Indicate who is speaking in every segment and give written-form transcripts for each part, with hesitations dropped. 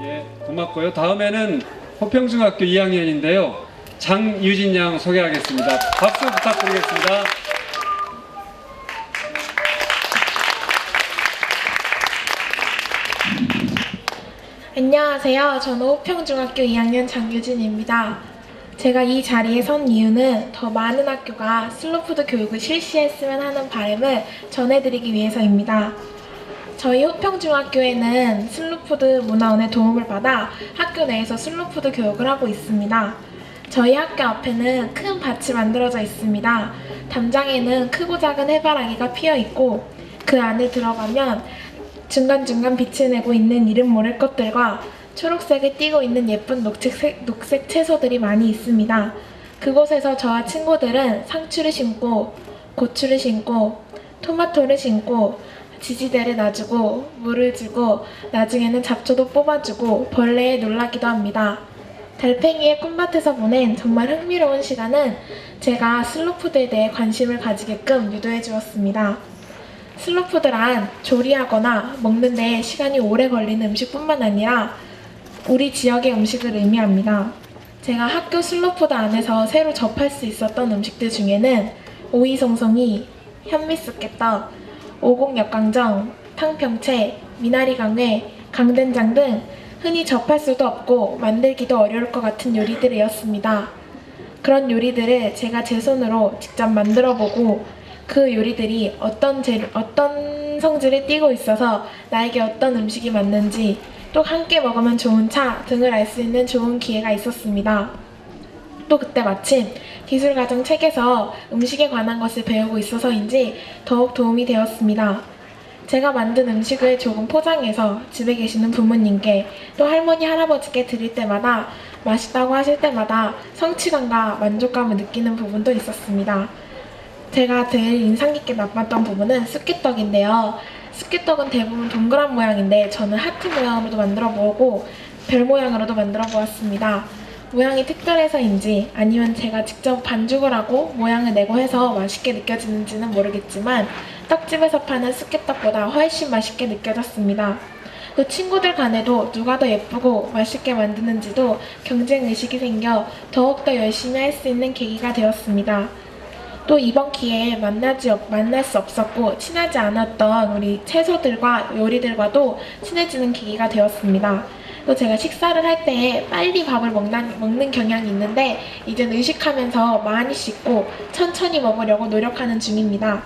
Speaker 1: 예, 고맙고요. 다음에는 호평중학교 2학년인데요. 장유진 양 소개하겠습니다. 박수 부탁드리겠습니다.
Speaker 2: 안녕하세요. 저는 호평중학교 2학년 장유진입니다. 제가 이 자리에 선 이유는 더 많은 학교가 슬로푸드 교육을 실시했으면 하는 바람을 전해드리기 위해서입니다. 저희 호평중학교에는 슬로푸드 문화원의 도움을 받아 학교 내에서 슬로푸드 교육을 하고 있습니다. 저희 학교 앞에는 큰 밭이 만들어져 있습니다. 담장에는 크고 작은 해바라기가 피어 있고 그 안에 들어가면 중간중간 빛을 내고 있는 이름 모를 것들과 초록색을 띠고 있는 예쁜 녹색 채소들이 많이 있습니다. 그곳에서 저와 친구들은 상추를 심고 고추를 심고 토마토를 심고 지지대를 놔주고 물을 주고 나중에는 잡초도 뽑아주고 벌레에 놀라기도 합니다. 달팽이의 꿈밭에서 보낸 정말 흥미로운 시간은 제가 슬로푸드에 대해 관심을 가지게끔 유도해 주었습니다. 슬로푸드란 조리하거나 먹는 데 시간이 오래 걸리는 음식뿐만 아니라 우리 지역의 음식을 의미합니다. 제가 학교 슬로푸드 안에서 새로 접할 수 있었던 음식들 중에는 오이송송이, 현미쑥개떡, 오곡역강정, 탕평채, 미나리강회, 강된장 등 흔히 접할 수도 없고 만들기도 어려울 것 같은 요리들이었습니다. 그런 요리들을 제가 제 손으로 직접 만들어보고 그 요리들이 어떤 성질을 띠고 있어서 나에게 어떤 음식이 맞는지 또 함께 먹으면 좋은 차 등을 알 수 있는 좋은 기회가 있었습니다. 또 그때 마침 기술과정 책에서 음식에 관한 것을 배우고 있어서인지 더욱 도움이 되었습니다. 제가 만든 음식을 조금 포장해서 집에 계시는 부모님께 또 할머니, 할아버지께 드릴 때마다 맛있다고 하실 때마다 성취감과 만족감을 느끼는 부분도 있었습니다. 제가 제일 인상 깊게 맛봤던 부분은 쑥개떡인데요. 쑥개떡은 대부분 동그란 모양인데 저는 하트 모양으로도 만들어 보고 별 모양으로도 만들어 보았습니다. 모양이 특별해서인지 아니면 제가 직접 반죽을 하고 모양을 내고 해서 맛있게 느껴지는지는 모르겠지만 떡집에서 파는 쑥개떡보다 훨씬 맛있게 느껴졌습니다. 또 친구들 간에도 누가 더 예쁘고 맛있게 만드는지도 경쟁의식이 생겨 더욱더 열심히 할 수 있는 계기가 되었습니다. 또 이번 기회에 만날 수 없었고 친하지 않았던 우리 채소들과 요리들과도 친해지는 계기가 되었습니다. 또 제가 식사를 할 때 빨리 밥을 먹는 경향이 있는데 이젠 의식하면서 많이 씻고 천천히 먹으려고 노력하는 중입니다.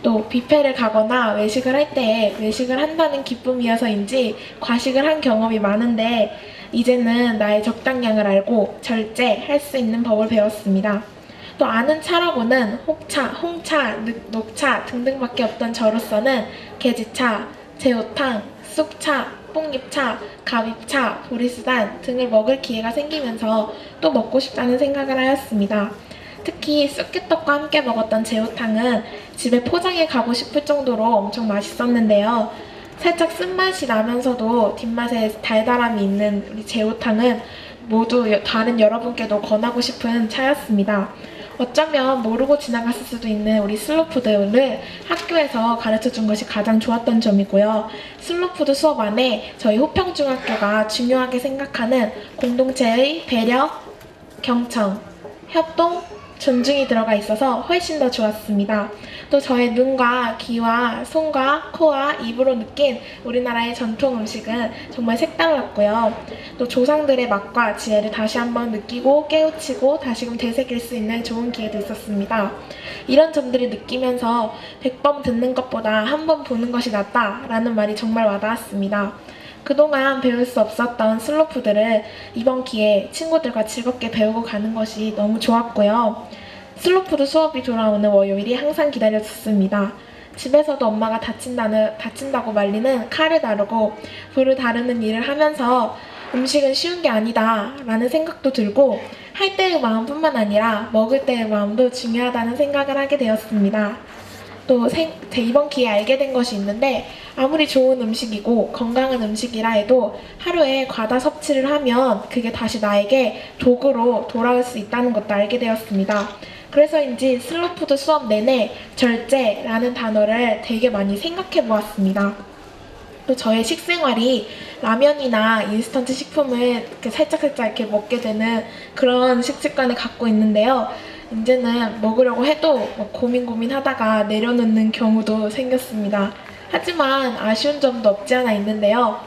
Speaker 2: 또 뷔페를 가거나 외식을 할 때 외식을 한다는 기쁨이어서인지 과식을 한 경험이 많은데 이제는 나의 적당량을 알고 절제할 수 있는 법을 배웠습니다. 또 아는 차라고는 홍차, 녹차 등등밖에 없던 저로서는 계지차, 제호탕, 쑥차, 뽕잎차, 가비차, 보리수단 등을 먹을 기회가 생기면서 또 먹고 싶다는 생각을 하였습니다. 특히 쑥개떡과 함께 먹었던 제호탕은 집에 포장해 가고 싶을 정도로 엄청 맛있었는데요. 살짝 쓴맛이 나면서도 뒷맛에 달달함이 있는 우리 제호탕은 모두 다른 여러분께도 권하고 싶은 차였습니다. 어쩌면 모르고 지나갔을 수도 있는 우리 슬로푸드를 학교에서 가르쳐준 것이 가장 좋았던 점이고요. 슬로푸드 수업 안에 저희 호평중학교가 중요하게 생각하는 공동체의 배려, 경청, 협동, 존중이 들어가 있어서 훨씬 더 좋았습니다. 또 저의 눈과 귀와 손과 코와 입으로 느낀 우리나라의 전통 음식은 정말 색달랐고요. 또 조상들의 맛과 지혜를 다시 한번 느끼고 깨우치고 다시금 되새길 수 있는 좋은 기회도 있었습니다. 이런 점들을 느끼면서 100번 듣는 것보다 한 번 보는 것이 낫다라는 말이 정말 와닿았습니다. 그동안 배울 수 없었던 슬로푸드를 이번 기회에 친구들과 즐겁게 배우고 가는 것이 너무 좋았고요. 슬로푸드 수업이 돌아오는 월요일이 항상 기다려졌습니다. 집에서도 엄마가 다친다고 말리는 칼을 다루고 불을 다루는 일을 하면서 음식은 쉬운 게 아니다 라는 생각도 들고 할 때의 마음뿐만 아니라 먹을 때의 마음도 중요하다는 생각을 하게 되었습니다. 또 제 이번 기회에 알게 된 것이 있는데, 아무리 좋은 음식이고 건강한 음식이라 해도 하루에 과다 섭취를 하면 그게 다시 나에게 독으로 돌아올 수 있다는 것도 알게 되었습니다. 그래서인지 슬로푸드 수업 내내 절제라는 단어를 되게 많이 생각해 보았습니다. 또 저의 식생활이 라면이나 인스턴트 식품을 이렇게 살짝 이렇게 먹게 되는 그런 식습관을 갖고 있는데요. 이제는 먹으려고 해도 고민하다가 내려놓는 경우도 생겼습니다. 하지만 아쉬운 점도 없지 않아 있는데요.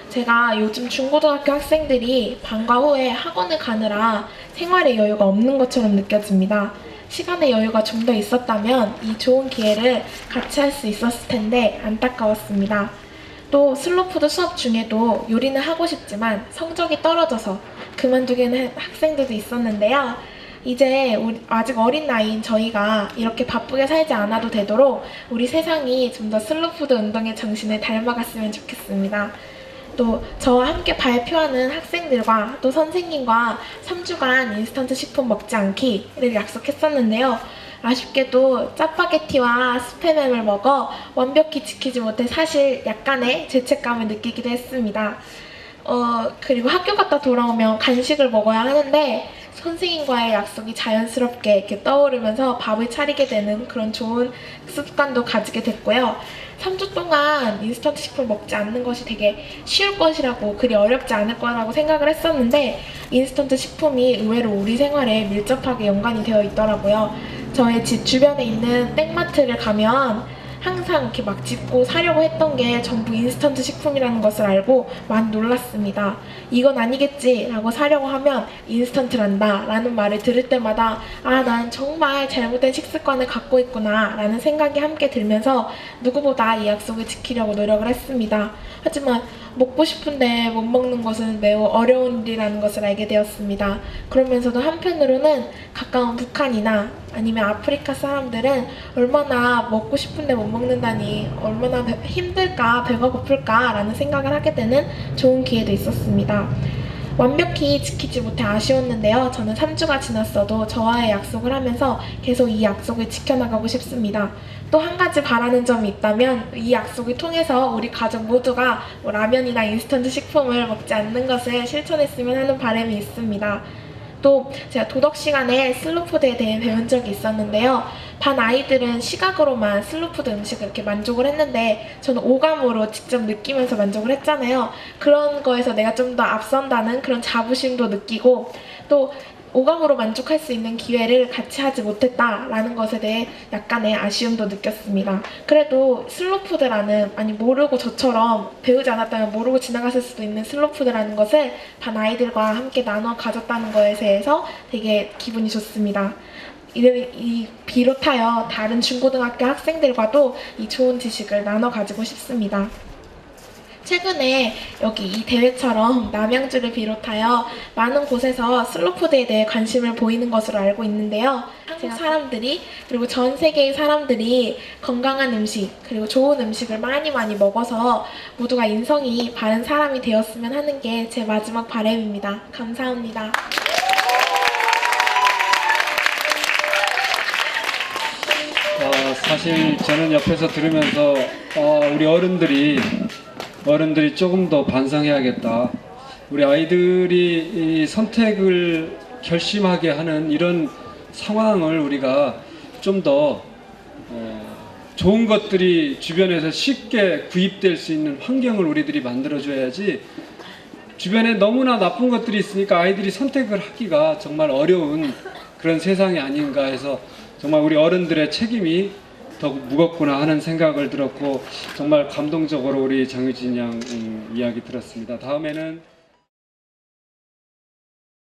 Speaker 2: 제가 요즘 중고등학교 학생들이 방과 후에 학원을 가느라 생활의 여유가 없는 것처럼 느껴집니다. 시간의 여유가 좀 더 있었다면 이 좋은 기회를 같이 할 수 있었을 텐데 안타까웠습니다. 또 슬로푸드 수업 중에도 요리는 하고 싶지만 성적이 떨어져서 그만두게 학생들도 있었는데요. 이제 아직 어린 나이인 저희가 이렇게 바쁘게 살지 않아도 되도록 우리 세상이 좀 더 슬로푸드 운동의 정신을 닮아갔으면 좋겠습니다. 또 저와 함께 발표하는 학생들과 또 선생님과 3주간 인스턴트 식품 먹지 않기를 약속했었는데요. 아쉽게도 짜파게티와 스팸햄을 먹어 완벽히 지키지 못해 사실 약간의 죄책감을 느끼기도 했습니다. 그리고 학교 갔다 돌아오면 간식을 먹어야 하는데 선생님과의 약속이 자연스럽게 이렇게 떠오르면서 밥을 차리게 되는 그런 좋은 습관도 가지게 됐고요. 3주 동안 인스턴트 식품을 먹지 않는 것이 되게 쉬울 것이라고, 그리 어렵지 않을 거라고 생각을 했었는데 인스턴트 식품이 의외로 우리 생활에 밀접하게 연관이 되어 있더라고요. 저의 집 주변에 있는 땡마트를 가면 항상 이렇게 막 짚고 사려고 했던 게 전부 인스턴트 식품이라는 것을 알고 많이 놀랐습니다. 이건 아니겠지 라고 사려고 하면 인스턴트란다 라는 말을 들을 때마다 난 정말 잘못된 식습관을 갖고 있구나 라는 생각이 함께 들면서 누구보다 이 약속을 지키려고 노력을 했습니다. 하지만 먹고 싶은데 못 먹는 것은 매우 어려운 일이라는 것을 알게 되었습니다. 그러면서도 한편으로는 가까운 북한이나 아니면 아프리카 사람들은 얼마나 먹고 싶은데 못 먹는다니 얼마나 힘들까, 배가 고플까 라는 생각을 하게 되는 좋은 기회도 있었습니다. 완벽히 지키지 못해 아쉬웠는데요. 저는 3주가 지났어도 저와의 약속을 하면서 계속 이 약속을 지켜나가고 싶습니다. 또 한 가지 바라는 점이 있다면 이 약속을 통해서 우리 가족 모두가 라면이나 인스턴트 식품을 먹지 않는 것을 실천했으면 하는 바람이 있습니다. 또 제가 도덕 시간에 슬로푸드에 대해 배운 적이 있었는데요. 반 아이들은 시각으로만 슬로푸드 음식을 이렇게 만족을 했는데 저는 오감으로 직접 느끼면서 만족을 했잖아요. 그런 거에서 내가 좀 더 앞선다는 그런 자부심도 느끼고 또 오감으로 만족할 수 있는 기회를 같이 하지 못했다라는 것에 대해 약간의 아쉬움도 느꼈습니다. 그래도 슬로푸드라는, 아니 모르고 저처럼 배우지 않았다면 모르고 지나갔을 수도 있는 슬로푸드라는 것을 반 아이들과 함께 나눠 가졌다는 것에 대해서 되게 기분이 좋습니다. 비롯하여 다른 중고등학교 학생들과도 이 좋은 지식을 나눠 가지고 싶습니다. 최근에 여기 이 대회처럼 남양주를 비롯하여 많은 곳에서 슬로푸드에 대해 관심을 보이는 것으로 알고 있는데요. 한국 사람들이 그리고 전 세계의 사람들이 건강한 음식 그리고 좋은 음식을 많이 먹어서 모두가 인성이 바른 사람이 되었으면 하는 게 제 마지막 바람입니다. 감사합니다.
Speaker 1: 사실 저는 옆에서 들으면서 우리 어른들이 조금 더 반성해야겠다. 우리 아이들이 이 선택을 결심하게 하는 이런 상황을 우리가 좀 더 좋은 것들이 주변에서 쉽게 구입될 수 있는 환경을 우리들이 만들어줘야지, 주변에 너무나 나쁜 것들이 있으니까 아이들이 선택을 하기가 정말 어려운 그런 세상이 아닌가 해서 정말 우리 어른들의 책임이 더 무겁구나 하는 생각을 들었고, 정말 감동적으로 우리 장유진 양 이야기 들었습니다. 다음에는